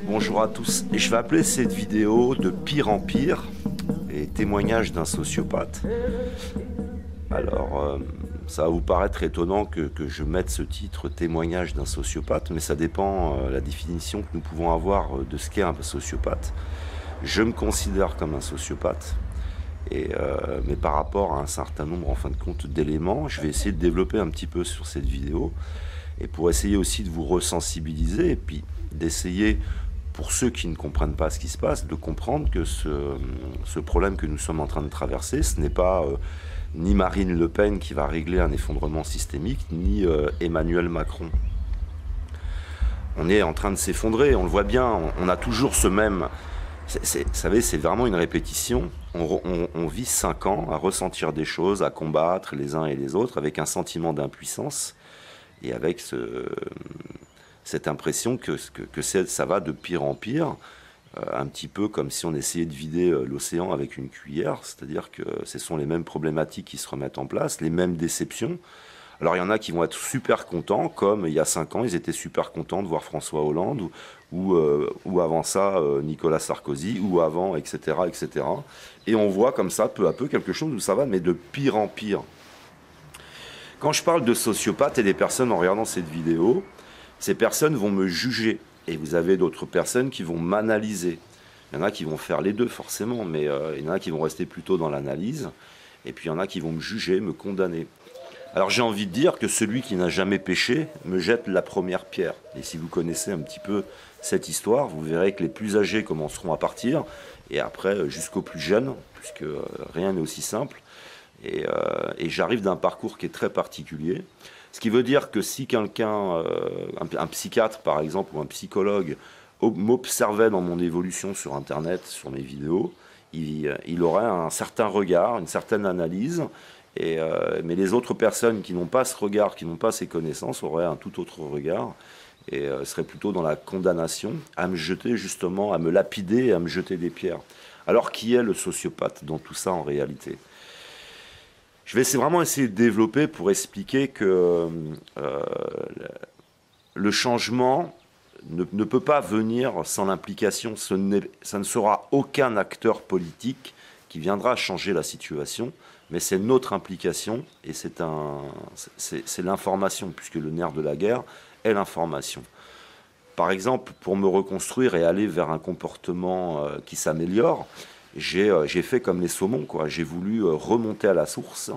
Bonjour à tous, et je vais appeler cette vidéo de pire en pire et témoignage d'un sociopathe. Alors, ça va vous paraître étonnant que je mette ce titre témoignage d'un sociopathe, mais ça dépend la définition que nous pouvons avoir de ce qu'est un sociopathe. Je me considère comme un sociopathe, mais par rapport à un certain nombre en fin de compte d'éléments, je vais essayer de développer un petit peu sur cette vidéo, et pour essayer aussi de vous resensibiliser, et puis d'essayer, pour ceux qui ne comprennent pas ce qui se passe, de comprendre que ce problème que nous sommes en train de traverser, ce n'est pas ni Marine Le Pen qui va régler un effondrement systémique, ni Emmanuel Macron. On est en train de s'effondrer, on le voit bien, on a toujours ce même... Vous savez, c'est vraiment une répétition. On vit 5 ans à ressentir des choses, à combattre les uns et les autres, avec un sentiment d'impuissance, et avec cette impression que ça va de pire en pire, un petit peu comme si on essayait de vider l'océan avec une cuillère, c'est-à-dire que ce sont les mêmes problématiques qui se remettent en place, les mêmes déceptions. Alors il y en a qui vont être super contents, comme il y a 5 ans, ils étaient super contents de voir François Hollande, ou avant ça Nicolas Sarkozy, ou avant, etc., etc. Et on voit comme ça, peu à peu, quelque chose où ça va, mais de pire en pire. Quand je parle de sociopathes et des personnes en regardant cette vidéo, ces personnes vont me juger, et vous avez d'autres personnes qui vont m'analyser. Il y en a qui vont faire les deux forcément, mais il y en a qui vont rester plutôt dans l'analyse, et puis il y en a qui vont me juger, me condamner. Alors j'ai envie de dire que celui qui n'a jamais péché me jette la première pierre. Et si vous connaissez un petit peu cette histoire, vous verrez que les plus âgés commenceront à partir, et après jusqu'aux plus jeunes, puisque rien n'est aussi simple. Et j'arrive d'un parcours qui est très particulier. Ce qui veut dire que si quelqu'un, un psychiatre par exemple, ou un psychologue, m'observait dans mon évolution sur Internet, sur mes vidéos, il aurait un certain regard, une certaine analyse, mais les autres personnes qui n'ont pas ce regard, qui n'ont pas ces connaissances, auraient un tout autre regard, et seraient plutôt dans la condamnation, à me jeter justement, à me lapider, et à me jeter des pierres. Alors qui est le sociopathe dans tout ça en réalité ? Je vais vraiment essayer de développer pour expliquer que le changement ne peut pas venir sans l'implication. Ça ne sera aucun acteur politique qui viendra changer la situation, mais c'est notre implication et c'est l'information, puisque le nerf de la guerre est l'information. Par exemple, pour me reconstruire et aller vers un comportement qui s'améliore, j'ai fait comme les saumons, quoi. J'ai voulu remonter à la source,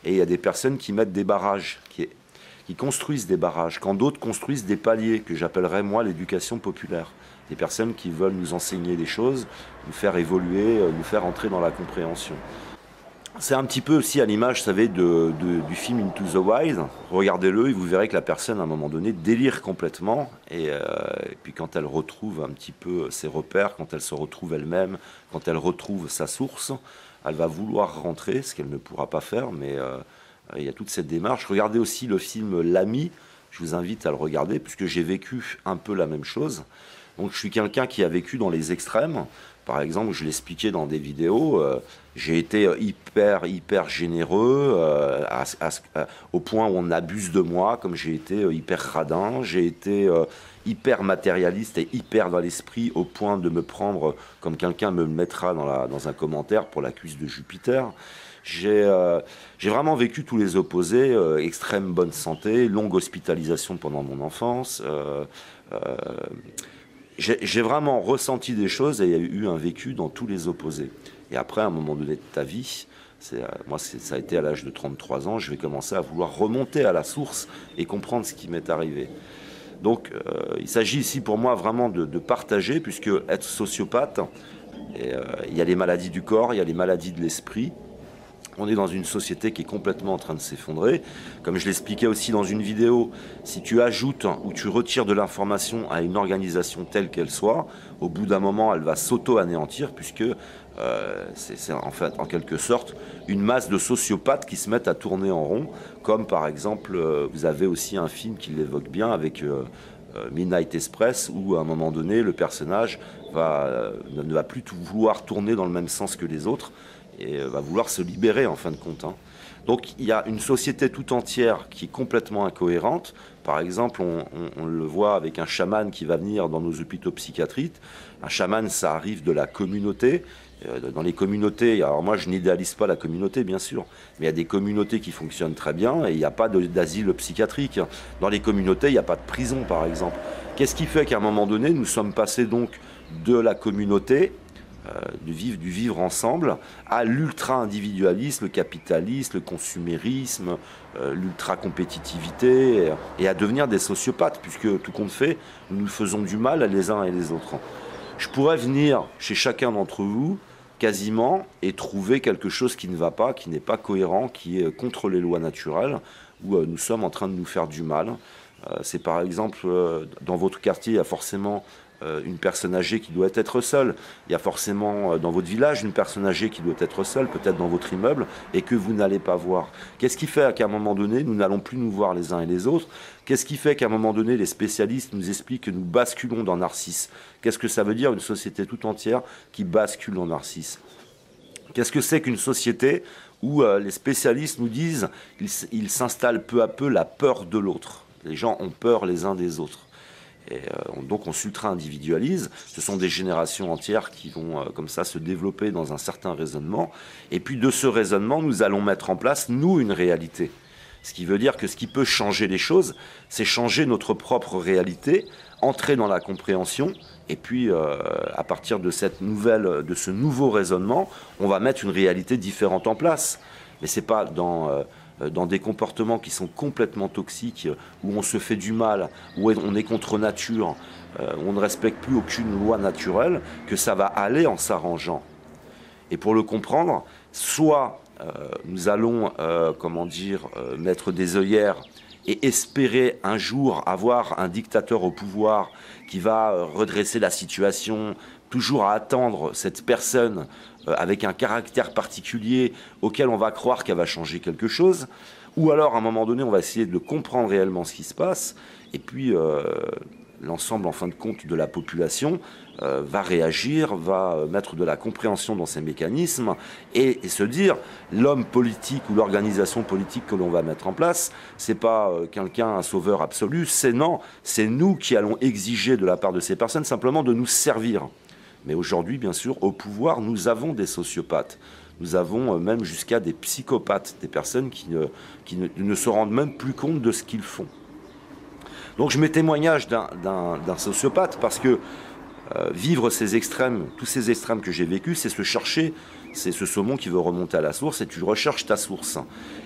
et il y a des personnes qui mettent des barrages, qui construisent des barrages, quand d'autres construisent des paliers, que j'appellerais moi l'éducation populaire. Des personnes qui veulent nous enseigner des choses, nous faire évoluer, nous faire entrer dans la compréhension. C'est un petit peu aussi à l'image, vous savez, du film Into the Wild. Regardez-le et vous verrez que la personne, à un moment donné, délire complètement. Et puis quand elle retrouve un petit peu ses repères, quand elle se retrouve elle-même, quand elle retrouve sa source, elle va vouloir rentrer, ce qu'elle ne pourra pas faire, mais il y a toute cette démarche. Regardez aussi le film L'Ami. Je vous invite à le regarder, puisque j'ai vécu un peu la même chose. Donc je suis quelqu'un qui a vécu dans les extrêmes. Par exemple, je l'expliquais dans des vidéos, j'ai été hyper généreux, au point où on abuse de moi, comme j'ai été hyper radin, j'ai été hyper matérialiste et hyper dans l'esprit, au point de me prendre, comme quelqu'un me le mettra dans un commentaire, pour la cuisse de Jupiter. J'ai vraiment vécu tous les opposés, extrême bonne santé, longue hospitalisation pendant mon enfance, j'ai vraiment ressenti des choses et il y a eu un vécu dans tous les opposés. Et après, à un moment donné de ta vie, moi ça a été à l'âge de 33 ans, je vais commencer à vouloir remonter à la source et comprendre ce qui m'est arrivé. Donc il s'agit ici pour moi vraiment de partager, puisque être sociopathe, il y a les maladies du corps, il y a les maladies de l'esprit. On est dans une société qui est complètement en train de s'effondrer. Comme je l'expliquais aussi dans une vidéo, si tu ajoutes ou tu retires de l'information à une organisation telle qu'elle soit, au bout d'un moment, elle va s'auto-anéantir, puisque c'est en fait, en quelque sorte, une masse de sociopathes qui se mettent à tourner en rond, comme par exemple, vous avez aussi un film qui l'évoque bien avec Midnight Express, où à un moment donné, le personnage ne va plus vouloir tourner dans le même sens que les autres, et va vouloir se libérer en fin de compte. Donc il y a une société tout entière qui est complètement incohérente. Par exemple, on le voit avec un chaman qui va venir dans nos hôpitaux psychiatriques. Un chaman, ça arrive de la communauté. Dans les communautés, alors moi je n'idéalise pas la communauté bien sûr, mais il y a des communautés qui fonctionnent très bien et il n'y a pas d'asile psychiatrique. Dans les communautés, il n'y a pas de prison par exemple. Qu'est-ce qui fait qu'à un moment donné, nous sommes passés donc de la communauté, du vivre ensemble, à l'ultra-individualisme, le capitalisme, le consumérisme, l'ultra-compétitivité, et à devenir des sociopathes, puisque tout compte fait, nous nous faisons du mal les uns et les autres. Je pourrais venir chez chacun d'entre vous, quasiment, et trouver quelque chose qui ne va pas, qui n'est pas cohérent, qui est contre les lois naturelles, où nous sommes en train de nous faire du mal. C'est par exemple, dans votre quartier, il y a forcément une personne âgée qui doit être seule. Il y a forcément dans votre village une personne âgée qui doit être seule, peut-être dans votre immeuble, et que vous n'allez pas voir. Qu'est-ce qui fait qu'à un moment donné, nous n'allons plus nous voir les uns et les autres? Qu'est-ce qui fait qu'à un moment donné, les spécialistes nous expliquent que nous basculons dans Narcisse? Qu'est-ce que ça veut dire, une société tout entière qui bascule en Narcisse? Qu'est-ce que c'est qu'une société où les spécialistes nous disent qu'il s'installe peu à peu la peur de l'autre? Les gens ont peur les uns des autres. Et donc on s'ultra-individualise. Ce sont des générations entières qui vont comme ça se développer dans un certain raisonnement. Et puis de ce raisonnement, nous allons mettre en place, nous, une réalité. Ce qui veut dire que ce qui peut changer les choses, c'est changer notre propre réalité, entrer dans la compréhension. Et puis à partir de ce nouveau raisonnement, on va mettre une réalité différente en place. Mais c'est pas dans des comportements qui sont complètement toxiques, où on se fait du mal, où on est contre nature, où on ne respecte plus aucune loi naturelle, que ça va aller en s'arrangeant. Et pour le comprendre, soit nous allons, mettre des œillères et espérer un jour avoir un dictateur au pouvoir qui va redresser la situation, toujours à attendre cette personne avec un caractère particulier auquel on va croire qu'elle va changer quelque chose, ou alors à un moment donné on va essayer de comprendre réellement ce qui se passe, et puis l'ensemble en fin de compte de la population va réagir, va mettre de la compréhension dans ces mécanismes et se dire l'homme politique ou l'organisation politique que l'on va mettre en place, c'est pas quelqu'un, un sauveur absolu, c'est nous qui allons exiger de la part de ces personnes simplement de nous servir. Mais aujourd'hui, bien sûr, au pouvoir, nous avons des sociopathes. Nous avons même jusqu'à des psychopathes, des personnes qui ne se rendent même plus compte de ce qu'ils font. Donc je mets témoignage d'un sociopathe parce que vivre ces extrêmes, tous ces extrêmes que j'ai vécus, c'est se chercher, c'est ce saumon qui veut remonter à la source et tu recherches ta source.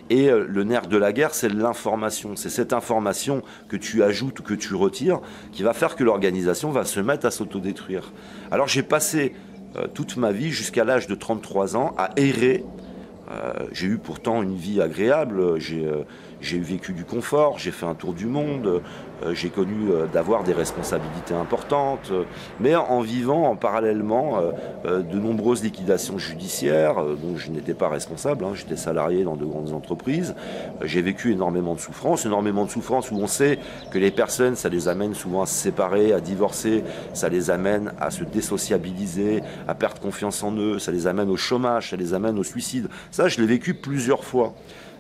Et le nerf de la guerre, c'est l'information. C'est cette information que tu ajoutes ou que tu retires qui va faire que l'organisation va se mettre à s'autodétruire. Alors j'ai passé toute ma vie jusqu'à l'âge de 33 ans à errer. J'ai eu pourtant une vie agréable, j'ai vécu du confort, j'ai fait un tour du monde, j'ai connu d'avoir des responsabilités importantes, mais en vivant parallèlement de nombreuses liquidations judiciaires dont je n'étais pas responsable, j'étais salarié dans de grandes entreprises, j'ai vécu énormément de souffrances où on sait que les personnes, ça les amène souvent à se séparer, à divorcer, ça les amène à se désociabiliser, à perdre confiance en eux, ça les amène au chômage, ça les amène au suicide. Ça, je l'ai vécu plusieurs fois.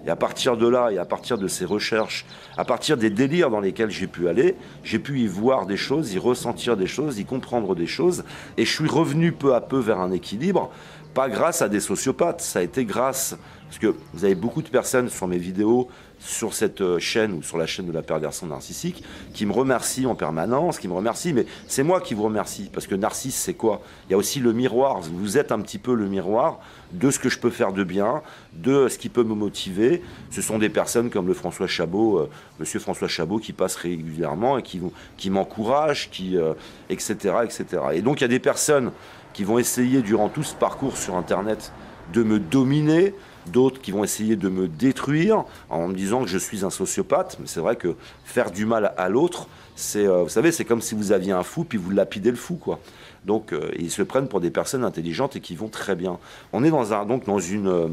Et à partir de là, et à partir de ces recherches, à partir des délires dans lesquels j'ai pu aller, j'ai pu y voir des choses, y ressentir des choses, y comprendre des choses. Et je suis revenu peu à peu vers un équilibre, pas grâce à des sociopathes, ça a été grâce... Parce que vous avez beaucoup de personnes sur mes vidéos, sur cette chaîne ou sur la chaîne de la perversion narcissique, qui me remercient en permanence, mais c'est moi qui vous remercie. Parce que Narcisse, c'est quoi? Il y a aussi le miroir. Vous êtes un petit peu le miroir de ce que je peux faire de bien, de ce qui peut me motiver. Ce sont des personnes comme le François Chabot, monsieur François Chabot, qui passe régulièrement et qui m'encouragent, etc., etc. Et donc il y a des personnes qui vont essayer durant tout ce parcours sur Internet de me dominer, d'autres qui vont essayer de me détruire en me disant que je suis un sociopathe. Mais c'est vrai que faire du mal à l'autre, vous savez, c'est comme si vous aviez un fou puis vous lapidez le fou, quoi. Donc ils se prennent pour des personnes intelligentes et qui vont très bien. On est donc dans une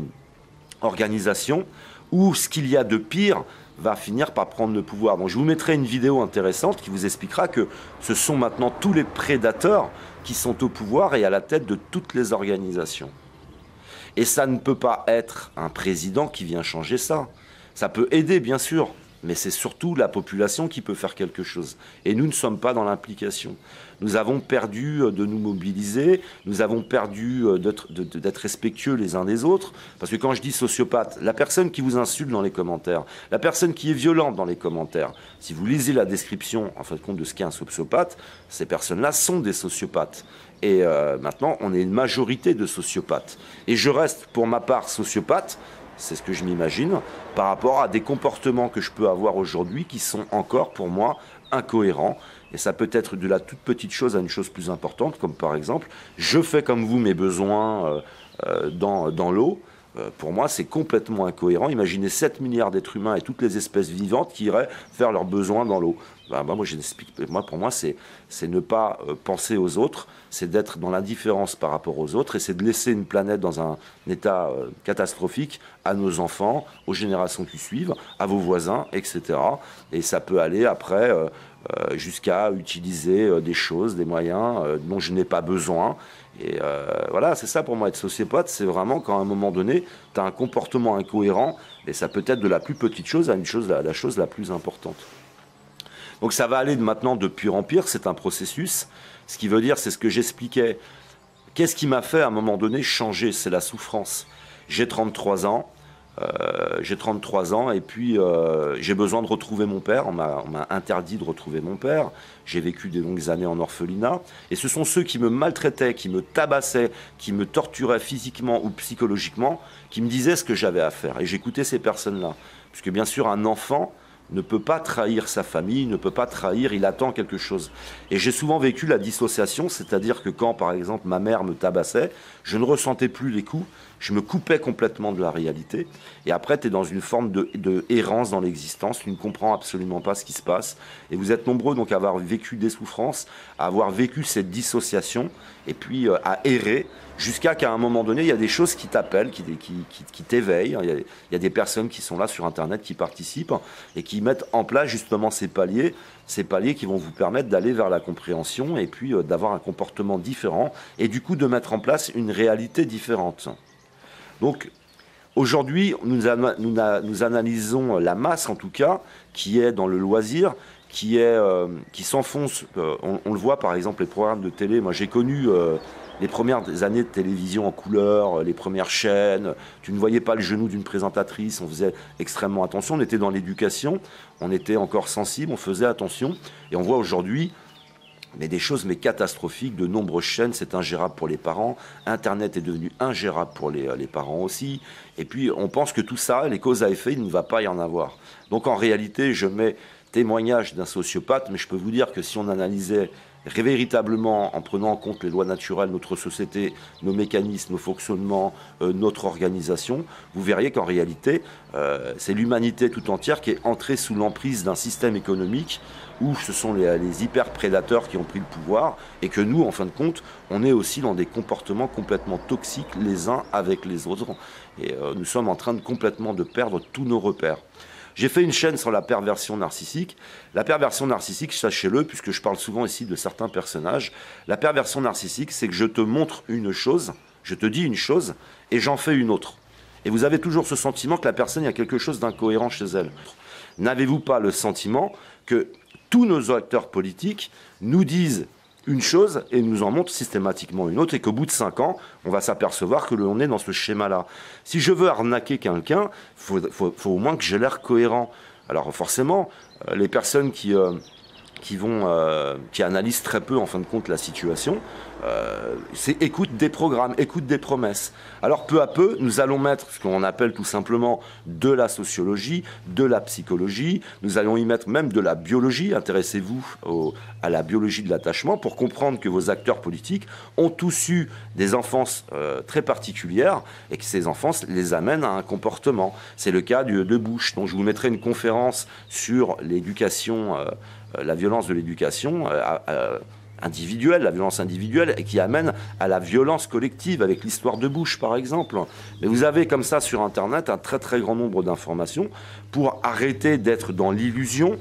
organisation où ce qu'il y a de pire va finir par prendre le pouvoir. Donc je vous mettrai une vidéo intéressante qui vous expliquera que ce sont maintenant tous les prédateurs qui sont au pouvoir et à la tête de toutes les organisations. Et ça ne peut pas être un président qui vient changer ça. Ça peut aider, bien sûr, mais c'est surtout la population qui peut faire quelque chose. Et nous ne sommes pas dans l'implication. Nous avons perdu de nous mobiliser, nous avons perdu d'être respectueux les uns des autres. Parce que quand je dis sociopathe, la personne qui vous insulte dans les commentaires, la personne qui est violente dans les commentaires, si vous lisez la description, en fin de compte, de ce qu'est un sociopathe, ces personnes-là sont des sociopathes. Et maintenant, on est une majorité de sociopathes. Et je reste, pour ma part, sociopathe, c'est ce que je m'imagine, par rapport à des comportements que je peux avoir aujourd'hui qui sont encore, pour moi, incohérents. Et ça peut être de la toute petite chose à une chose plus importante, comme par exemple, je fais comme vous mes besoins dans l'eau. Pour moi, c'est complètement incohérent. Imaginez 7 milliards d'êtres humains et toutes les espèces vivantes qui iraient faire leurs besoins dans l'eau. Pour moi, c'est ne pas penser aux autres, c'est d'être dans l'indifférence par rapport aux autres, et c'est de laisser une planète dans un état catastrophique à nos enfants, aux générations qui suivent, à vos voisins, etc. Et ça peut aller après jusqu'à utiliser des choses, des moyens dont je n'ai pas besoin. Et voilà, c'est ça pour moi, être sociopathe, c'est vraiment quand à un moment donné, tu as un comportement incohérent, et ça peut être de la plus petite chose à la chose la plus importante. Donc ça va aller maintenant de pire en pire, c'est un processus. Ce qui veut dire, c'est ce que j'expliquais. Qu'est-ce qui m'a fait à un moment donné changer? C'est la souffrance. J'ai 33 ans. Et puis j'ai besoin de retrouver mon père. On m'a interdit de retrouver mon père. J'ai vécu des longues années en orphelinat. Et ce sont ceux qui me maltraitaient, qui me tabassaient, qui me torturaient physiquement ou psychologiquement, qui me disaient ce que j'avais à faire. Et j'écoutais ces personnes-là. Puisque bien sûr, un enfant ne peut pas trahir sa famille, ne peut pas trahir, il attend quelque chose. Et j'ai souvent vécu la dissociation, c'est-à-dire que quand, par exemple, ma mère me tabassait, je ne ressentais plus les coups, je me coupais complètement de la réalité. Et après, tu es dans une forme de errance dans l'existence, tu ne comprends absolument pas ce qui se passe. Et vous êtes nombreux donc à avoir vécu des souffrances, à avoir vécu cette dissociation, et puis à errer, jusqu'à qu'à un moment donné, il y a des choses qui t'appellent, qui t'éveillent. Il y a des personnes qui sont là sur Internet, qui participent et qui mettent en place justement ces paliers qui vont vous permettre d'aller vers la compréhension et puis d'avoir un comportement différent et du coup de mettre en place une réalité différente. Donc aujourd'hui, nous analysons la masse en tout cas, qui est dans le loisir, qui s'enfonce. On le voit par exemple les programmes de télé. Moi j'ai connu les premières années de télévision en couleur, les premières chaînes, tu ne voyais pas le genou d'une présentatrice, on faisait extrêmement attention, on était dans l'éducation, on était encore sensible, on faisait attention, et on voit aujourd'hui des choses catastrophiques, de nombreuses chaînes, c'est ingérable pour les parents, Internet est devenu ingérable pour les parents aussi, et puis on pense que tout ça, les causes à effet, il ne va pas y en avoir. Donc en réalité, je mets témoignage d'un sociopathe, mais je peux vous dire que si on analysait véritablement en prenant en compte les lois naturelles, notre société, nos mécanismes, nos fonctionnements, notre organisation, vous verriez qu'en réalité, c'est l'humanité tout entière qui est entrée sous l'emprise d'un système économique où ce sont les hyper-prédateurs qui ont pris le pouvoir et que nous, en fin de compte, on est aussi dans des comportements complètement toxiques les uns avec les autres. Et nous sommes en train de complètement de perdre tous nos repères. J'ai fait une chaîne sur la perversion narcissique. La perversion narcissique, sachez-le, puisque je parle souvent ici de certains personnages, la perversion narcissique, c'est que je te montre une chose, je te dis une chose, et j'en fais une autre. Et vous avez toujours ce sentiment que la personne, il y a quelque chose d'incohérent chez elle. N'avez-vous pas le sentiment que tous nos acteurs politiques nous disent une chose et nous en montrent systématiquement une autre, et qu'au bout de 5 ans, on va s'apercevoir que l'on est dans ce schéma-là. Si je veux arnaquer quelqu'un, faut au moins que j'ai l'air cohérent. Alors forcément, les personnes qui analysent très peu en fin de compte la situation, écoutent des programmes, écoutent des promesses. Alors peu à peu, nous allons mettre ce qu'on appelle tout simplement de la sociologie, de la psychologie, nous allons y mettre même de la biologie. Intéressez-vous à la biologie de l'attachement pour comprendre que vos acteurs politiques ont tous eu des enfances très particulières et que ces enfances les amènent à un comportement. C'est le cas de Bush, dont je vous mettrai une conférence sur l'éducation, la violence de l'éducation individuelle, la violence individuelle, et qui amène à la violence collective, avec l'histoire de Bush par exemple. Mais vous avez comme ça sur Internet un très très grand nombre d'informations pour arrêter d'être dans l'illusion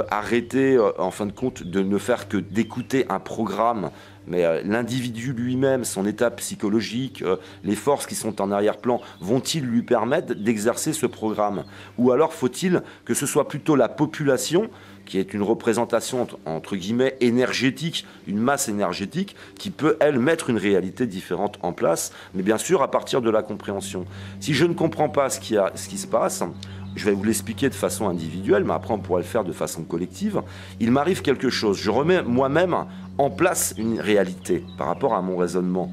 arrêter, en fin de compte, de ne faire que d'écouter un programme, mais l'individu lui-même, son état psychologique, les forces qui sont en arrière-plan, vont-ils lui permettre d'exercer ce programme? Ou alors faut-il que ce soit plutôt la population, qui est une représentation, entre guillemets, énergétique, une masse énergétique, qui peut, elle, mettre une réalité différente en place, mais bien sûr à partir de la compréhension. Si je ne comprends pas ce qui se passe, je vais vous l'expliquer de façon individuelle, mais après on pourra le faire de façon collective. Il m'arrive quelque chose, je remets moi-même en place une réalité par rapport à mon raisonnement.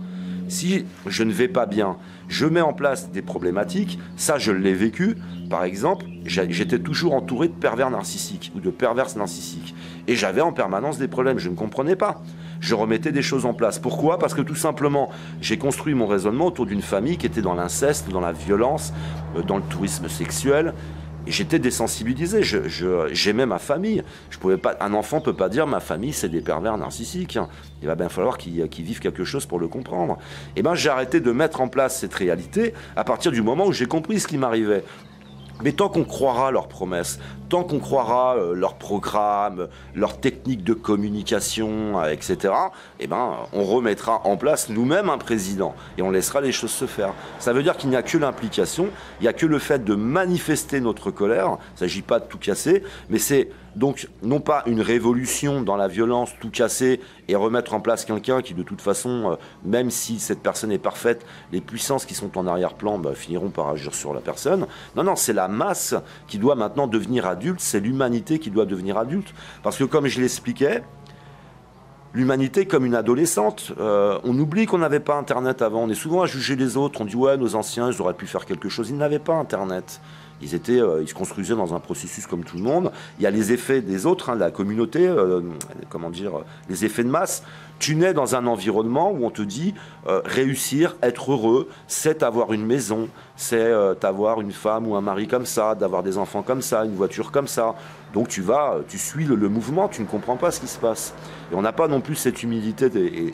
Si je ne vais pas bien, je mets en place des problématiques, ça je l'ai vécu. Par exemple, j'étais toujours entouré de pervers narcissiques ou de perverses narcissiques. Et j'avais en permanence des problèmes, je ne comprenais pas. Je remettais des choses en place. Pourquoi? Parce que tout simplement, j'ai construit mon raisonnement autour d'une famille qui était dans l'inceste, dans la violence, dans le tourisme sexuel. Et j'étais désensibilisé. J'aimais ma famille. Je pouvais pas, un enfant ne peut pas dire ma famille, c'est des pervers narcissiques. Il va bien falloir qu'ils vivent quelque chose pour le comprendre. Et bien, j'ai arrêté de mettre en place cette réalité à partir du moment où j'ai compris ce qui m'arrivait. Mais tant qu'on croira leurs promesses, tant qu'on croira leurs programmes, leurs techniques de communication, etc., eh ben, on remettra en place nous-mêmes un président et on laissera les choses se faire. Ça veut dire qu'il n'y a que l'implication, il n'y a que le fait de manifester notre colère. Il ne s'agit pas de tout casser, mais c'est donc non pas une révolution dans la violence, tout casser et remettre en place quelqu'un qui de toute façon, même si cette personne est parfaite, les puissances qui sont en arrière-plan finiront par agir sur la personne. Non, non, c'est la masse qui doit maintenant devenir adulte, c'est l'humanité qui doit devenir adulte. Parce que comme je l'expliquais, l'humanité comme une adolescente, on oublie qu'on n'avait pas Internet avant, on est souvent à juger les autres, on dit ouais, nos anciens, ils auraient pu faire quelque chose, ils n'avaient pas Internet. Ils se construisaient dans un processus comme tout le monde. Il y a les effets des autres, la communauté, les effets de masse. Tu nais dans un environnement où on te dit réussir, être heureux, c'est avoir une maison, c'est avoir une femme ou un mari comme ça, d'avoir des enfants comme ça, une voiture comme ça. Donc tu suis le mouvement, tu ne comprends pas ce qui se passe. Et on n'a pas non plus cette humilité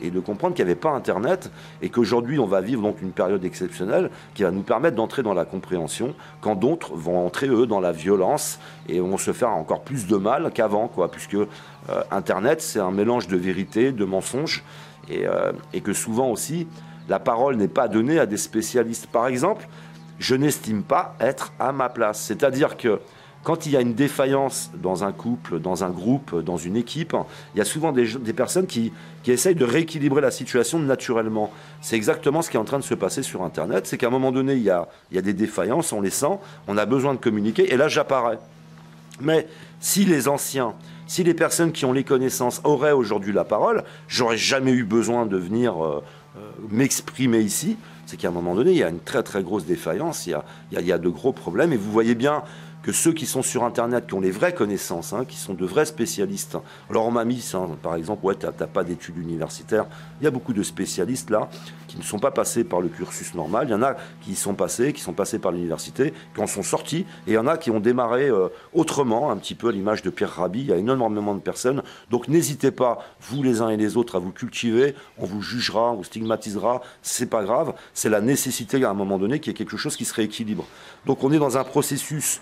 et de comprendre qu'il n'y avait pas Internet et qu'aujourd'hui on va vivre donc une période exceptionnelle qui va nous permettre d'entrer dans la compréhension quand d'autres vont entrer eux dans la violence et vont se faire encore plus de mal qu'avant, quoi, puisque Internet c'est un mélange de vérité, de mensonges et que souvent aussi la parole n'est pas donnée à des spécialistes. Par exemple, je n'estime pas être à ma place, c'est-à-dire que quand il y a une défaillance dans un couple, dans un groupe, dans une équipe, il y a souvent des personnes qui essayent de rééquilibrer la situation naturellement. C'est exactement ce qui est en train de se passer sur Internet. C'est qu'à un moment donné, il y a des défaillances, on les sent, on a besoin de communiquer, et là j'apparais. Mais si les anciens, si les personnes qui ont les connaissances auraient aujourd'hui la parole, j'aurais jamais eu besoin de venir m'exprimer ici. C'est qu'à un moment donné, il y a une très très grosse défaillance, il y a de gros problèmes, et vous voyez bien que ceux qui sont sur Internet, qui ont les vraies connaissances, qui sont de vrais spécialistes. Alors on m'a mis, par exemple, ouais, t'as pas d'études universitaires. Il y a beaucoup de spécialistes là qui ne sont pas passés par le cursus normal. Il y en a qui sont passés par l'université, qui en sont sortis, et il y en a qui ont démarré autrement, un petit peu à l'image de Pierre Rabhi. Il y a énormément de personnes. Donc n'hésitez pas, vous les uns et les autres, à vous cultiver. On vous jugera, on vous stigmatisera. C'est pas grave. C'est la nécessité à un moment donné qu'il y ait quelque chose qui se rééquilibre. Donc on est dans un processus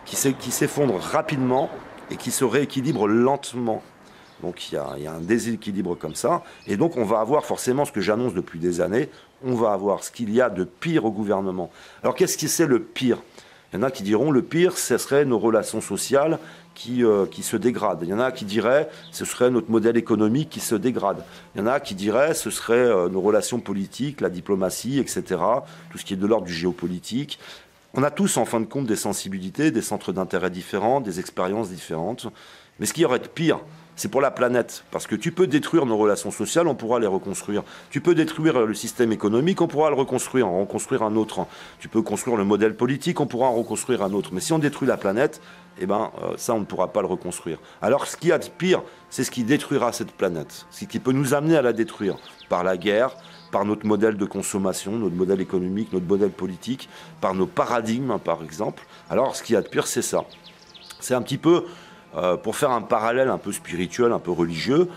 qui s'effondre rapidement et qui se rééquilibre lentement. Donc il y a un déséquilibre comme ça. Et donc on va avoir forcément ce que j'annonce depuis des années, on va avoir ce qu'il y a de pire au gouvernement. Alors qu'est-ce qui c'est le pire? Il y en a qui diront le pire, ce serait nos relations sociales qui se dégradent. Il y en a qui diraient ce serait notre modèle économique qui se dégrade. Il y en a qui diraient ce serait nos relations politiques, la diplomatie, etc. Tout ce qui est de l'ordre du géopolitique. On a tous, en fin de compte, des sensibilités, des centres d'intérêt différents, des expériences différentes. Mais ce qui aurait de pire, c'est pour la planète. Parce que tu peux détruire nos relations sociales, on pourra les reconstruire. Tu peux détruire le système économique, on pourra le reconstruire, en reconstruire un autre. Tu peux construire le modèle politique, on pourra en reconstruire un autre. Mais si on détruit la planète, eh ben, ça, on ne pourra pas le reconstruire. Alors, ce qu'il y a de pire, c'est ce qui détruira cette planète. Ce qui peut nous amener à la détruire par la guerre, par notre modèle de consommation, notre modèle économique, notre modèle politique, par nos paradigmes, par exemple. Alors, ce qu'il y a de pire, c'est ça. C'est un petit peu pour faire un parallèle un peu spirituel, un peu religieux,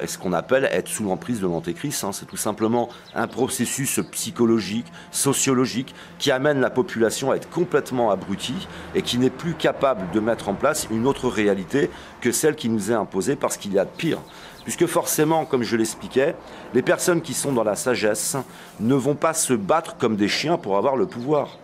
est ce qu'on appelle être sous l'emprise de l'antéchrist. Hein. C'est tout simplement un processus psychologique, sociologique, qui amène la population à être complètement abrutie et qui n'est plus capable de mettre en place une autre réalité que celle qui nous est imposée par ce qu'il y a de pire. Puisque forcément, comme je l'expliquais, les personnes qui sont dans la sagesse ne vont pas se battre comme des chiens pour avoir le pouvoir.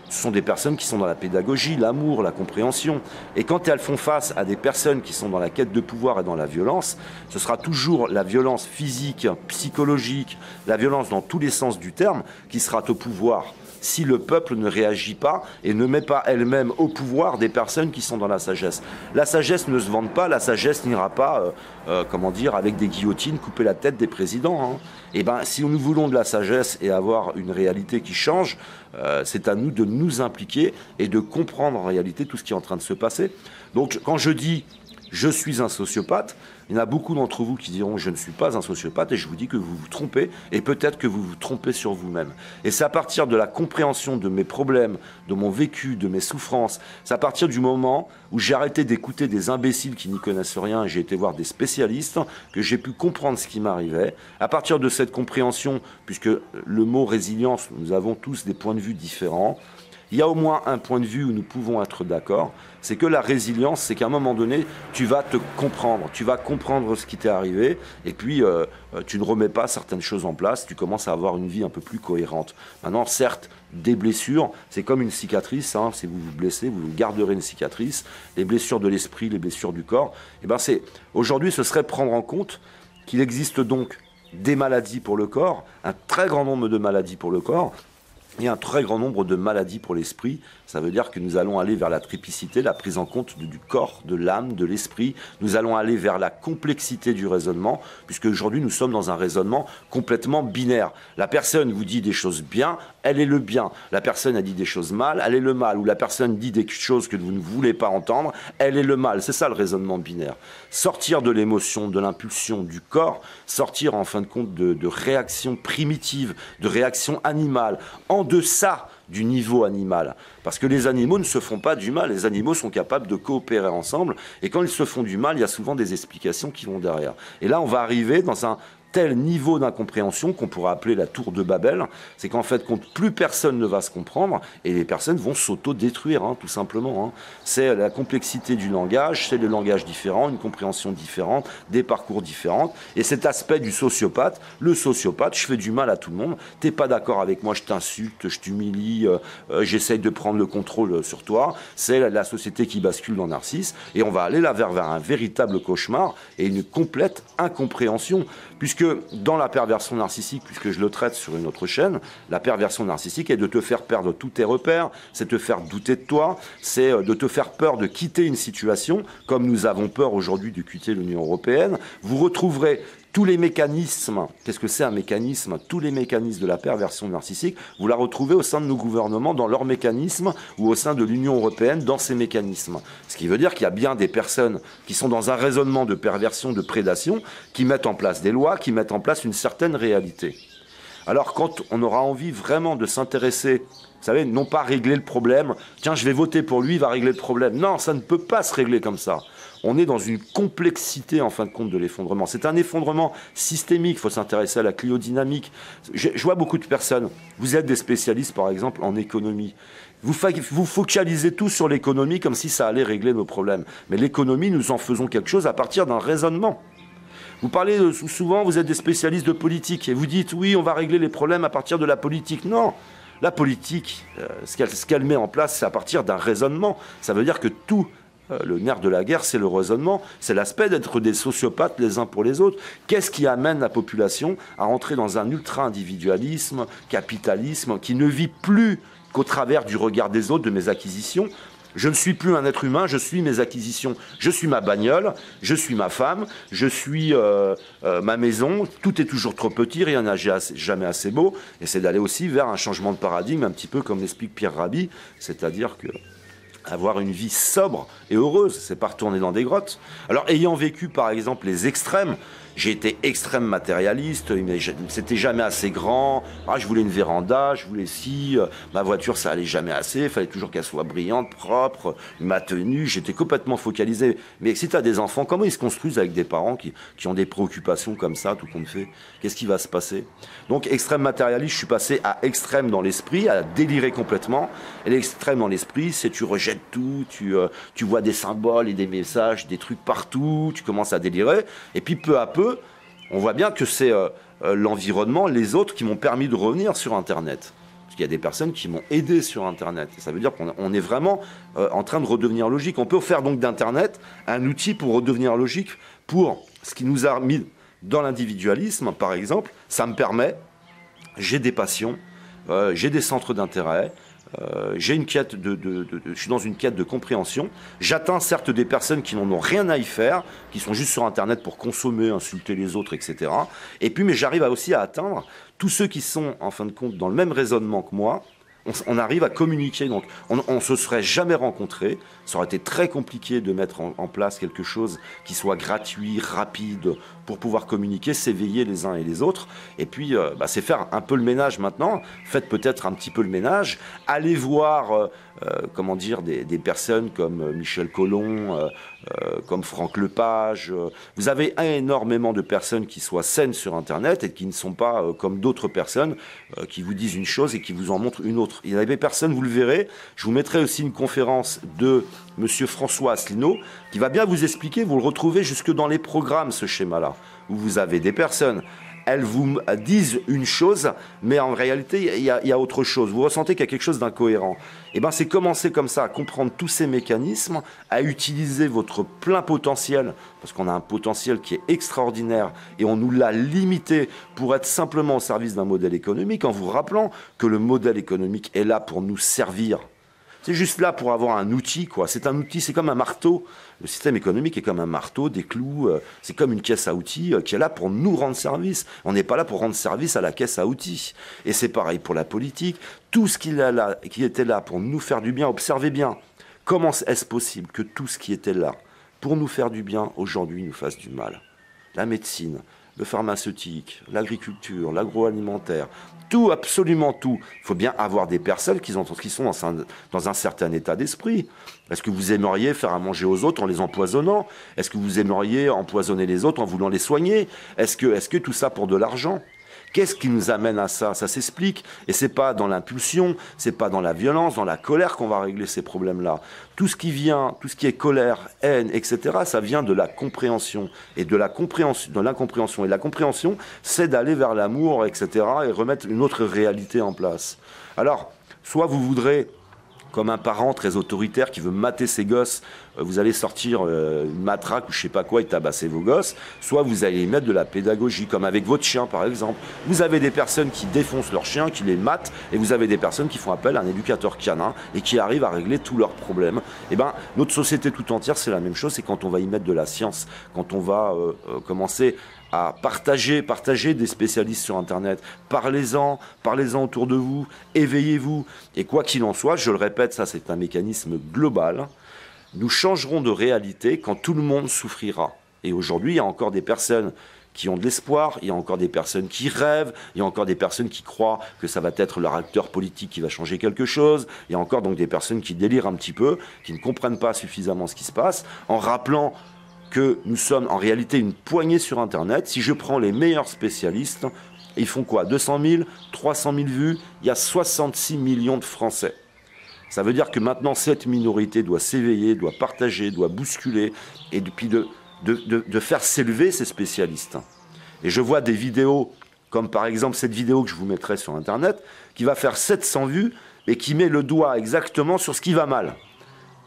Ce sont des personnes qui sont dans la pédagogie, l'amour, la compréhension. Et quand elles font face à des personnes qui sont dans la quête de pouvoir et dans la violence, ce sera toujours la violence physique, psychologique, la violence dans tous les sens du terme qui sera au pouvoir. Si le peuple ne réagit pas et ne met pas elle-même au pouvoir des personnes qui sont dans la sagesse. La sagesse ne se vante pas, la sagesse n'ira pas, avec des guillotines couper la tête des présidents. Hein. Et ben, si nous voulons de la sagesse et avoir une réalité qui change, c'est à nous de nous impliquer et de comprendre en réalité tout ce qui est en train de se passer. Donc, quand je dis je suis un sociopathe, il y en a beaucoup d'entre vous qui diront je ne suis pas un sociopathe et je vous dis que vous vous trompez et peut-être que vous vous trompez sur vous-même. Et c'est à partir de la compréhension de mes problèmes, de mon vécu, de mes souffrances, c'est à partir du moment où j'ai arrêté d'écouter des imbéciles qui n'y connaissent rien et j'ai été voir des spécialistes que j'ai pu comprendre ce qui m'arrivait. À partir de cette compréhension, puisque le mot résilience, nous avons tous des points de vue différents, il y a au moins un point de vue où nous pouvons être d'accord, c'est que la résilience, c'est qu'à un moment donné, tu vas te comprendre, tu vas comprendre ce qui t'est arrivé, et puis tu ne remets pas certaines choses en place, tu commences à avoir une vie un peu plus cohérente. Maintenant, certes, des blessures, c'est comme une cicatrice, hein, si vous vous blessez, vous garderez une cicatrice, les blessures de l'esprit, les blessures du corps, et ben aujourd'hui, ce serait prendre en compte qu'il existe donc des maladies pour le corps, un très grand nombre de maladies pour le corps, et un très grand nombre de maladies pour l'esprit. Ça veut dire que nous allons aller vers la triplicité, la prise en compte du corps, de l'âme, de l'esprit. Nous allons aller vers la complexité du raisonnement, puisque aujourd'hui nous sommes dans un raisonnement complètement binaire. La personne vous dit des choses bien, elle est le bien. La personne a dit des choses mal, elle est le mal. Ou la personne dit des choses que vous ne voulez pas entendre, elle est le mal. C'est ça le raisonnement binaire. Sortir de l'émotion, de l'impulsion du corps, sortir en fin de compte de réactions primitives, de réactions animales, en deçà du niveau animal. Parce que les animaux ne se font pas du mal, les animaux sont capables de coopérer ensemble, et quand ils se font du mal, il y a souvent des explications qui vont derrière. Et là, on va arriver dans un tel niveau d'incompréhension qu'on pourrait appeler la tour de Babel, c'est qu'en fait, plus personne ne va se comprendre, et les personnes vont s'auto-détruire, hein, tout simplement. Hein. C'est la complexité du langage, c'est le langage différent, une compréhension différente, des parcours différents, et cet aspect du sociopathe, le sociopathe, je fais du mal à tout le monde, t'es pas d'accord avec moi, je t'insulte, je t'humilie, j'essaye de prendre le contrôle sur toi, c'est la société qui bascule dans Narcisse, et on va aller là vers un véritable cauchemar, et une complète incompréhension, puisque dans la perversion narcissique, puisque je le traite sur une autre chaîne, la perversion narcissique est de te faire perdre tous tes repères, c'est te faire douter de toi, c'est de te faire peur de quitter une situation, comme nous avons peur aujourd'hui de quitter l'Union européenne. Vous retrouverez tous les mécanismes, qu'est-ce que c'est un mécanisme? Tous les mécanismes de la perversion narcissique, vous la retrouvez au sein de nos gouvernements, dans leurs mécanismes, ou au sein de l'Union européenne, dans ces mécanismes. Ce qui veut dire qu'il y a bien des personnes qui sont dans un raisonnement de perversion, de prédation, qui mettent en place des lois, qui mettent en place une certaine réalité. Alors quand on aura envie vraiment de s'intéresser, vous savez, non pas régler le problème, tiens, je vais voter pour lui, il va régler le problème. Non, ça ne peut pas se régler comme ça. On est dans une complexité, en fin de compte, de l'effondrement. C'est un effondrement systémique, il faut s'intéresser à la cliodynamique. Je vois beaucoup de personnes, vous êtes des spécialistes, par exemple, en économie. Vous focalisez tout sur l'économie comme si ça allait régler nos problèmes. Mais l'économie, nous en faisons quelque chose à partir d'un raisonnement. Vous parlez souvent, vous êtes des spécialistes de politique, et vous dites, oui, on va régler les problèmes à partir de la politique. Non, la politique, ce qu'elle met en place, c'est à partir d'un raisonnement. Ça veut dire que tout... le nerf de la guerre, c'est le raisonnement, c'est l'aspect d'être des sociopathes les uns pour les autres. Qu'est-ce qui amène la population à rentrer dans un ultra-individualisme, capitalisme, qui ne vit plus qu'au travers du regard des autres, de mes acquisitions? Je ne suis plus un être humain, je suis mes acquisitions. Je suis ma bagnole, je suis ma femme, je suis ma maison. Tout est toujours trop petit, rien n'a jamais assez beau. Et c'est d'aller aussi vers un changement de paradigme, un petit peu comme l'explique Pierre Rabhi, c'est-à-dire que avoir une vie sobre et heureuse, c'est pas retourner dans des grottes. Alors, ayant vécu, par exemple, les extrêmes, J'ai été extrême matérialiste, mais c'était jamais assez grand. Ah, je voulais une véranda, je voulais ma voiture, ça allait jamais assez. Il fallait toujours qu'elle soit brillante, propre, ma tenue. J'étais complètement focalisé. Mais si tu as des enfants, comment ils se construisent avec des parents qui ont des préoccupations comme ça, tout compte fait? Qu'est-ce qui va se passer? Donc, extrême matérialiste, je suis passé à extrême dans l'esprit, à délirer complètement. Et l'extrême dans l'esprit, c'est tu rejettes tout, tu vois des symboles et des messages, des trucs partout, tu commences à délirer. Et puis, peu à peu, on voit bien que c'est l'environnement, les autres qui m'ont permis de revenir sur Internet. Parce qu'il y a des personnes qui m'ont aidé sur Internet. Et ça veut dire qu'on est vraiment en train de redevenir logique. On peut faire donc d'Internet un outil pour redevenir logique, pour ce qui nous a mis dans l'individualisme, par exemple. Ça me permet, j'ai des passions, j'ai des centres d'intérêt, j'ai une quête je suis dans une quête de compréhension. J'atteins certes des personnes qui n'en ont rien à y faire, qui sont juste sur Internet pour consommer, insulter les autres, etc. Et puis, mais j'arrive aussi à atteindre tous ceux qui sont, en fin de compte, dans le même raisonnement que moi. On arrive à communiquer, donc on se serait jamais rencontrés. Ça aurait été très compliqué de mettre en place quelque chose qui soit gratuit, rapide, pour pouvoir communiquer, s'éveiller les uns et les autres. Et puis, c'est faire un peu le ménage maintenant. Faites peut-être un petit peu le ménage. Allez voir, des personnes comme Michel Collomb, comme Franck Lepage. Vous avez énormément de personnes qui soient saines sur Internet et qui ne sont pas comme d'autres personnes qui vous disent une chose et qui vous en montrent une autre. Il y a des personnes, vous le verrez. Je vous mettrai aussi une conférence de Monsieur François Asselineau qui va bien vous expliquer. Vous le retrouvez jusque dans les programmes, ce schéma-là, où vous avez des personnes. Elles vous disent une chose, mais en réalité, il y a autre chose. Vous ressentez qu'il y a quelque chose d'incohérent. Et bien, c'est commencer comme ça à comprendre tous ces mécanismes, à utiliser votre plein potentiel, parce qu'on a un potentiel qui est extraordinaire, et on nous l'a limité pour être simplement au service d'un modèle économique, en vous rappelant que le modèle économique est là pour nous servir. C'est juste là pour avoir un outil, quoi. C'est un outil, c'est comme un marteau. Le système économique est comme un marteau, des clous. C'est comme une caisse à outils qui est là pour nous rendre service. On n'est pas là pour rendre service à la caisse à outils. Et c'est pareil pour la politique. Tout ce qui était là pour nous faire du bien, observez bien. Comment est-ce possible que tout ce qui était là pour nous faire du bien, aujourd'hui, nous fasse du mal? La médecine, le pharmaceutique, l'agriculture, l'agroalimentaire, tout, absolument tout. Il faut bien avoir des personnes qui sont dans un certain état d'esprit. Est-ce que vous aimeriez faire à manger aux autres en les empoisonnant? Est-ce que vous aimeriez empoisonner les autres en voulant les soigner? Est-ce que tout ça pour de l'argent? Qu'est-ce qui nous amène à ça? Ça s'explique. Et c'est pas dans l'impulsion, c'est pas dans la violence, dans la colère qu'on va régler ces problèmes-là. Tout ce qui vient, tout ce qui est colère, haine, etc., ça vient de la compréhension. Et de l'incompréhension. Et la compréhension, c'est d'aller vers l'amour, etc., et remettre une autre réalité en place. Alors, soit vous voudrez, comme un parent très autoritaire qui veut mater ses gosses, vous allez sortir une matraque ou je sais pas quoi et tabasser vos gosses, soit vous allez mettre de la pédagogie, comme avec votre chien par exemple. Vous avez des personnes qui défoncent leurs chiens, qui les matent, et vous avez des personnes qui font appel à un éducateur canin et qui arrivent à régler tous leurs problèmes. Et bien, notre société tout entière, c'est la même chose, c'est quand on va y mettre de la science, quand on va commencer à partager des spécialistes sur Internet. Parlez-en autour de vous, éveillez-vous. Et quoi qu'il en soit, je le répète, ça c'est un mécanisme global. Nous changerons de réalité quand tout le monde souffrira. Et aujourd'hui, il y a encore des personnes qui ont de l'espoir, il y a encore des personnes qui rêvent, il y a encore des personnes qui croient que ça va être leur acteur politique qui va changer quelque chose, il y a encore donc des personnes qui délirent un petit peu, qui ne comprennent pas suffisamment ce qui se passe, en rappelant que nous sommes en réalité une poignée sur Internet. Si je prends les meilleurs spécialistes, ils font quoi? 200 000, 300 000 vues, il y a 66 millions de Français. Ça veut dire que maintenant, cette minorité doit s'éveiller, doit partager, doit bousculer, et puis de faire s'élever ces spécialistes. Et je vois des vidéos, comme par exemple cette vidéo que je vous mettrai sur Internet, qui va faire 700 vues, et qui met le doigt exactement sur ce qui va mal.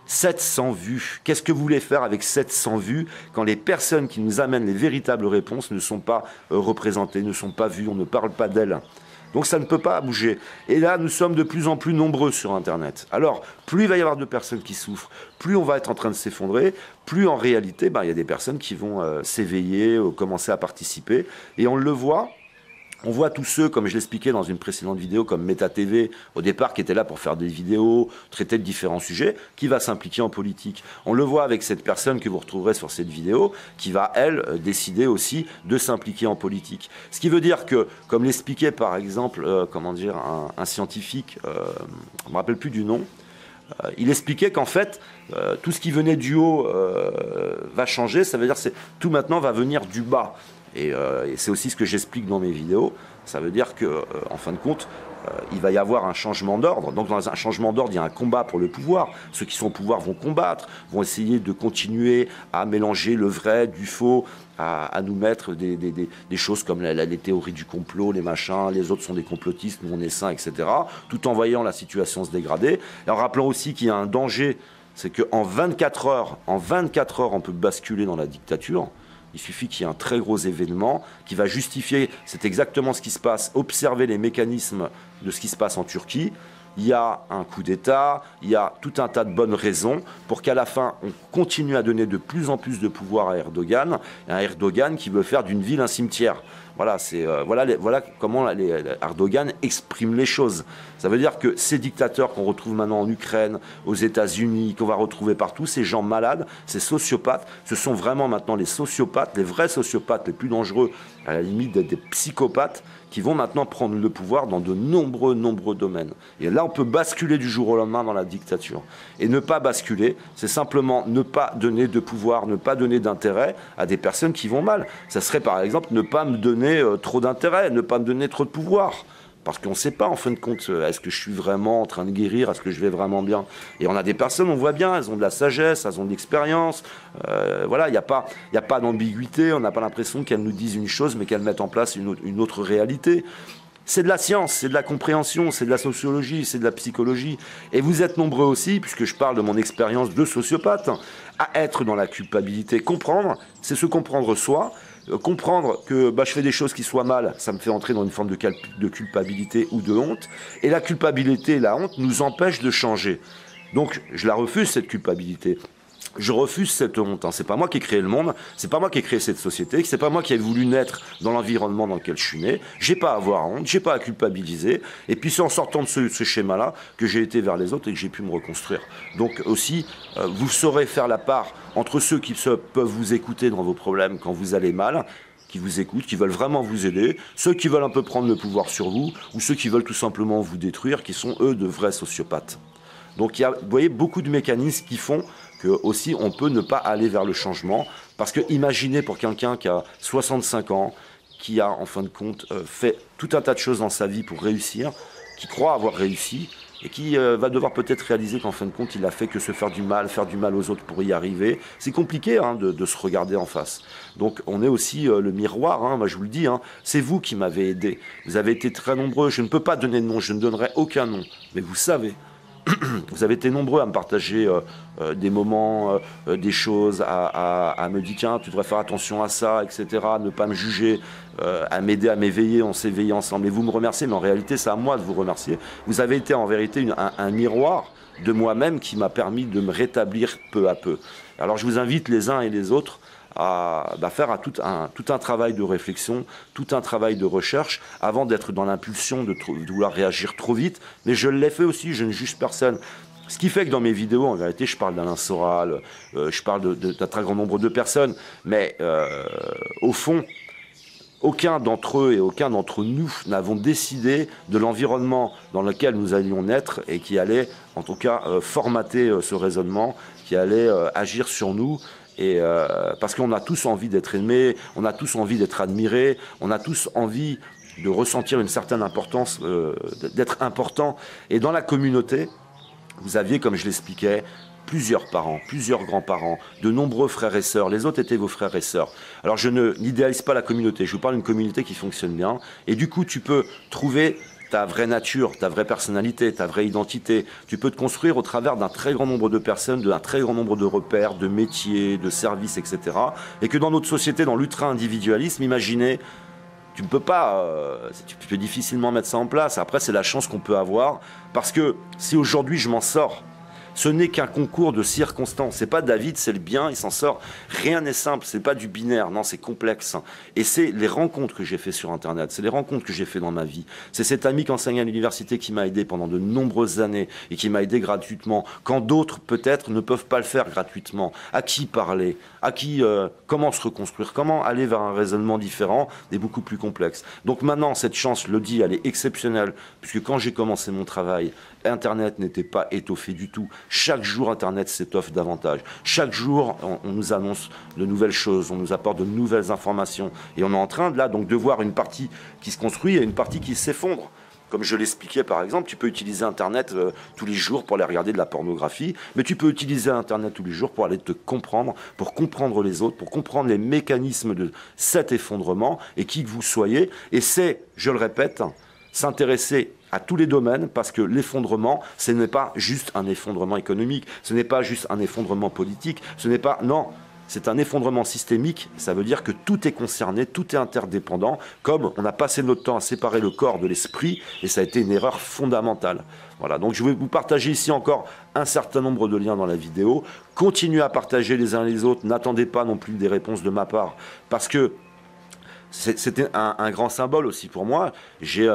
700 vues. Qu'est-ce que vous voulez faire avec 700 vues quand les personnes qui nous amènent les véritables réponses ne sont pas représentées, ne sont pas vues, on ne parle pas d'elles? Donc ça ne peut pas bouger. Et là, nous sommes de plus en plus nombreux sur Internet. Alors, plus il va y avoir de personnes qui souffrent, plus on va être en train de s'effondrer, plus en réalité, il y a des personnes qui vont s'éveiller, commencer à participer. Et on le voit, On voit tous ceux, comme je l'expliquais dans une précédente vidéo, comme Meta TV, au départ, qui étaient là pour faire des vidéos, traiter de différents sujets, qui va s'impliquer en politique. On le voit avec cette personne que vous retrouverez sur cette vidéo, qui va, elle, décider aussi de s'impliquer en politique. Ce qui veut dire que, comme l'expliquait par exemple, un scientifique, je ne me rappelle plus du nom, il expliquait qu'en fait, tout ce qui venait du haut va changer, ça veut dire que tout maintenant va venir du bas. Et c'est aussi ce que j'explique dans mes vidéos. Ça veut dire qu'en fin de compte, il va y avoir un changement d'ordre. Donc dans un changement d'ordre, il y a un combat pour le pouvoir. Ceux qui sont au pouvoir vont combattre, vont essayer de continuer à mélanger le vrai du faux, à nous mettre des choses comme les théories du complot, les machins, les autres sont des complotistes, nous on est saints, etc. Tout en voyant la situation se dégrader. Et en rappelant aussi qu'il y a un danger, c'est qu'en 24 heures, on peut basculer dans la dictature. Il suffit qu'il y ait un très gros événement qui va justifier, c'est exactement ce qui se passe, observer les mécanismes de ce qui se passe en Turquie. Il y a un coup d'État, il y a tout un tas de bonnes raisons pour qu'à la fin, on continue à donner de plus en plus de pouvoir à Erdogan, et un Erdogan qui veut faire d'une ville un cimetière. Voilà, voilà comment Erdogan exprime les choses. Ça veut dire que ces dictateurs qu'on retrouve maintenant en Ukraine, aux États-Unis, qu'on va retrouver partout, ces gens malades, ces sociopathes, ce sont vraiment maintenant les sociopathes, les vrais sociopathes les plus dangereux, à la limite des psychopathes, qui vont maintenant prendre le pouvoir dans de nombreux domaines. Et là, on peut basculer du jour au lendemain dans la dictature. Et ne pas basculer, c'est simplement ne pas donner de pouvoir, ne pas donner d'intérêt à des personnes qui vont mal. Ça serait par exemple ne pas me donner trop d'intérêt, ne pas me donner trop de pouvoir. Parce qu'on ne sait pas, en fin de compte, est-ce que je suis vraiment en train de guérir, est-ce que je vais vraiment bien. Et on a des personnes, on voit bien, elles ont de la sagesse, elles ont de l'expérience. Voilà, il n'y a pas d'ambiguïté, on n'a pas l'impression qu'elles nous disent une chose, mais qu'elles mettent en place une autre réalité. C'est de la science, c'est de la compréhension, c'est de la sociologie, c'est de la psychologie. Et vous êtes nombreux aussi, puisque je parle de mon expérience de sociopathe, à être dans la culpabilité. Comprendre, c'est se comprendre soi. Comprendre que je fais des choses qui soient mal, ça me fait entrer dans une forme de culpabilité ou de honte. Et la culpabilité et la honte nous empêchent de changer. Donc, je la refuse, cette culpabilité. Je refuse cette honte. C'est pas moi qui ai créé le monde, c'est pas moi qui ai créé cette société, c'est pas moi qui ai voulu naître dans l'environnement dans lequel je suis né. J'ai pas à avoir honte, j'ai pas à culpabiliser. Et puis c'est en sortant de ce schéma-là que j'ai été vers les autres et que j'ai pu me reconstruire. Donc aussi, vous saurez faire la part entre ceux qui peuvent vous écouter dans vos problèmes quand vous allez mal, qui vous écoutent, qui veulent vraiment vous aider, ceux qui veulent un peu prendre le pouvoir sur vous, ou ceux qui veulent tout simplement vous détruire, qui sont eux de vrais sociopathes. Donc il y a, vous voyez, beaucoup de mécanismes qui font que aussi on peut ne pas aller vers le changement. Parce que imaginez pour quelqu'un qui a 65 ans, qui a en fin de compte fait tout un tas de choses dans sa vie pour réussir, qui croit avoir réussi, et qui va devoir peut-être réaliser qu'en fin de compte il a fait que se faire du mal aux autres pour y arriver. C'est compliqué de se regarder en face. Donc on est aussi le miroir, moi je vous le dis, c'est vous qui m'avez aidé. Vous avez été très nombreux, je ne peux pas donner de nom, je ne donnerai aucun nom, mais vous savez. Vous avez été nombreux à me partager des moments, des choses, à me dire tiens, tu devrais faire attention à ça, etc., ne pas me juger, à m'aider à m'éveiller, on s'est éveillé ensemble. Et vous me remerciez, mais en réalité, c'est à moi de vous remercier. Vous avez été en vérité un miroir de moi-même qui m'a permis de me rétablir peu à peu. Alors je vous invite les uns et les autres à faire tout un travail de réflexion, tout un travail de recherche, avant d'être dans l'impulsion de vouloir réagir trop vite. Mais je l'ai fait aussi, je ne juge personne. Ce qui fait que dans mes vidéos, en vérité, je parle d'Alain Soral, je parle d'un très grand nombre de personnes, mais au fond, aucun d'entre eux et aucun d'entre nous n'avons décidé de l'environnement dans lequel nous allions naître et qui allait, en tout cas, formater ce raisonnement, qui allait agir sur nous. Et parce qu'on a tous envie d'être aimés, on a tous envie d'être admirés, on a tous envie de ressentir une certaine importance, d'être important. Et dans la communauté, vous aviez, comme je l'expliquais, plusieurs parents, plusieurs grands-parents, de nombreux frères et sœurs. Les autres étaient vos frères et sœurs. Alors je n'idéalise pas la communauté, je vous parle d'une communauté qui fonctionne bien. Et du coup, tu peux trouver ta vraie nature, ta vraie personnalité, ta vraie identité. Tu peux te construire au travers d'un très grand nombre de personnes, d'un très grand nombre de repères, de métiers, de services, etc. Et que dans notre société, dans l'ultra-individualisme, imaginez, tu ne peux pas, tu peux difficilement mettre ça en place. Après, c'est la chance qu'on peut avoir. Parce que si aujourd'hui je m'en sors, Ce n'est qu'un concours de circonstances. C'est pas David, c'est le bien, il s'en sort. Rien n'est simple, c'est pas du binaire, non, c'est complexe. Et c'est les rencontres que j'ai fait sur Internet, c'est les rencontres que j'ai fait dans ma vie. C'est cet ami qui enseigne à l'université qui m'a aidé pendant de nombreuses années et qui m'a aidé gratuitement, quand d'autres peut-être ne peuvent pas le faire gratuitement. À qui parler? À qui comment se reconstruire? Comment aller vers un raisonnement différent et beaucoup plus complexe? Donc maintenant, cette chance, je le dis, elle est exceptionnelle, puisque quand j'ai commencé mon travail, Internet n'était pas étoffé du tout. Chaque jour, Internet s'étoffe davantage. Chaque jour, on nous annonce de nouvelles choses, on nous apporte de nouvelles informations. Et on est en train, là, donc, de voir une partie qui se construit et une partie qui s'effondre. Comme je l'expliquais, par exemple, tu peux utiliser Internet tous les jours pour aller regarder de la pornographie, mais tu peux utiliser Internet tous les jours pour aller te comprendre, pour comprendre les autres, pour comprendre les mécanismes de cet effondrement, et qui que vous soyez. Et c'est, je le répète, s'intéresser à tous les domaines, parce que l'effondrement, ce n'est pas juste un effondrement économique, ce n'est pas juste un effondrement politique, ce n'est pas... Non, c'est un effondrement systémique, ça veut dire que tout est concerné, tout est interdépendant, comme on a passé notre temps à séparer le corps de l'esprit, et ça a été une erreur fondamentale. Voilà, donc je vais vous partager ici encore un certain nombre de liens dans la vidéo. Continuez à partager les uns les autres, n'attendez pas non plus des réponses de ma part, parce que c'était un grand symbole aussi pour moi. J'ai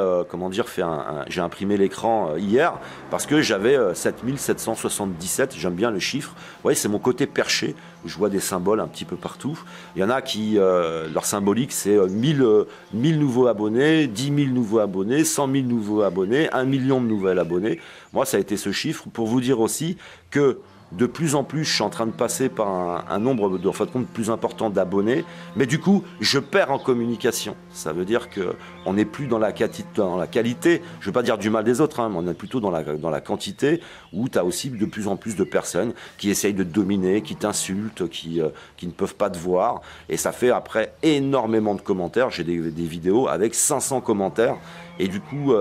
j'ai imprimé l'écran hier parce que j'avais 7777, j'aime bien le chiffre. Vous voyez, c'est mon côté perché, où je vois des symboles un petit peu partout. Il y en a qui, leur symbolique, c'est 1000 nouveaux abonnés, 10 000 nouveaux abonnés, 100 000 nouveaux abonnés, 1 million de nouveaux abonnés. Moi, ça a été ce chiffre pour vous dire aussi que de plus en plus, je suis en train de passer par un nombre de compte plus important d'abonnés, mais du coup, je perds en communication. Ça veut dire qu'on n'est plus dans la qualité, je ne veux pas dire du mal des autres, hein, mais on est plutôt dans la quantité, où tu as aussi de plus en plus de personnes qui essayent de te dominer, qui t'insultent, qui ne peuvent pas te voir, et ça fait après énormément de commentaires. J'ai des vidéos avec 500 commentaires, et du coup...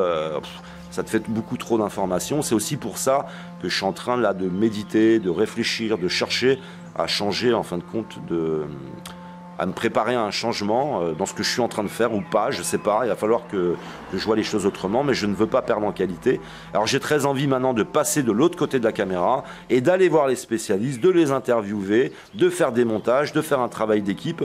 ça te fait beaucoup trop d'informations. C'est aussi pour ça que je suis en train là de méditer, de réfléchir, de chercher à changer, en fin de compte, à me préparer à un changement dans ce que je suis en train de faire ou pas, je ne sais pas. Il va falloir que je vois les choses autrement, mais je ne veux pas perdre en qualité. Alors j'ai très envie maintenant de passer de l'autre côté de la caméra et d'aller voir les spécialistes, de les interviewer, de faire des montages, de faire un travail d'équipe.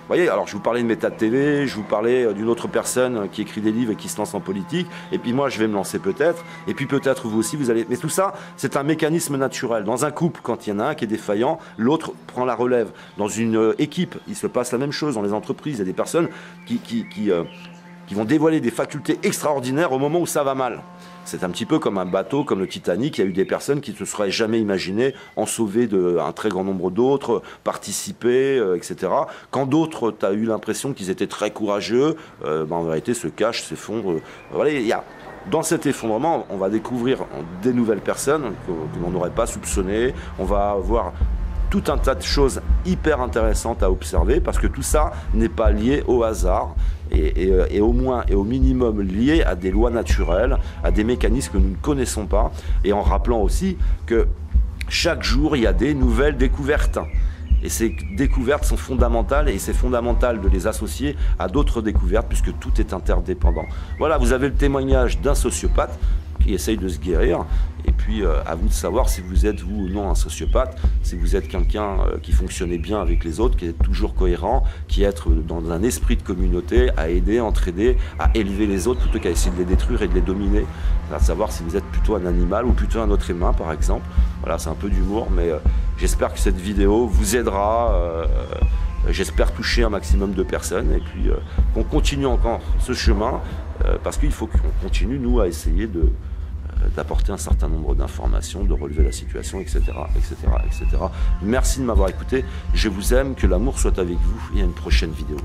Vous voyez, alors je vous parlais de Méta TV, je vous parlais d'une autre personne qui écrit des livres et qui se lance en politique, et puis moi je vais me lancer peut-être, et puis peut-être vous aussi vous allez... Mais tout ça, c'est un mécanisme naturel. Dans un couple, quand il y en a un qui est défaillant, l'autre prend la relève. Dans une équipe, il se passe la même chose. Dans les entreprises, il y a des personnes qui vont dévoiler des facultés extraordinaires au moment où ça va mal. C'est un petit peu comme un bateau, comme le Titanic. Il y a eu des personnes qui ne se seraient jamais imaginées en sauver un très grand nombre d'autres, participer, etc. Quand d'autres, tu as eu l'impression qu'ils étaient très courageux, en vérité, se cachent, s'effondrent. Voilà, dans cet effondrement, on va découvrir des nouvelles personnes que l'on n'aurait pas soupçonnées. On va voir tout un tas de choses hyper intéressantes à observer, parce que tout ça n'est pas lié au hasard, et au moins et au minimum lié à des lois naturelles, à des mécanismes que nous ne connaissons pas, et en rappelant aussi que chaque jour il y a des nouvelles découvertes. Et ces découvertes sont fondamentales, et c'est fondamental de les associer à d'autres découvertes, puisque tout est interdépendant. Voilà, vous avez le témoignage d'un sociopathe qui essaye de se guérir, et puis à vous de savoir si vous êtes, vous ou non, un sociopathe, si vous êtes quelqu'un qui fonctionnait bien avec les autres, qui est toujours cohérent, qui est dans un esprit de communauté, à aider, entraider, à élever les autres, plutôt qu'à essayer de les détruire et de les dominer. À savoir si vous êtes plutôt un animal ou plutôt un être humain, par exemple. Voilà, c'est un peu d'humour, mais j'espère que cette vidéo vous aidera. J'espère toucher un maximum de personnes, et puis qu'on continue encore ce chemin, parce qu'il faut qu'on continue, nous, à essayer d'apporter un certain nombre d'informations, de relever la situation, etc., etc., etc. Merci de m'avoir écouté, je vous aime, que l'amour soit avec vous, et à une prochaine vidéo.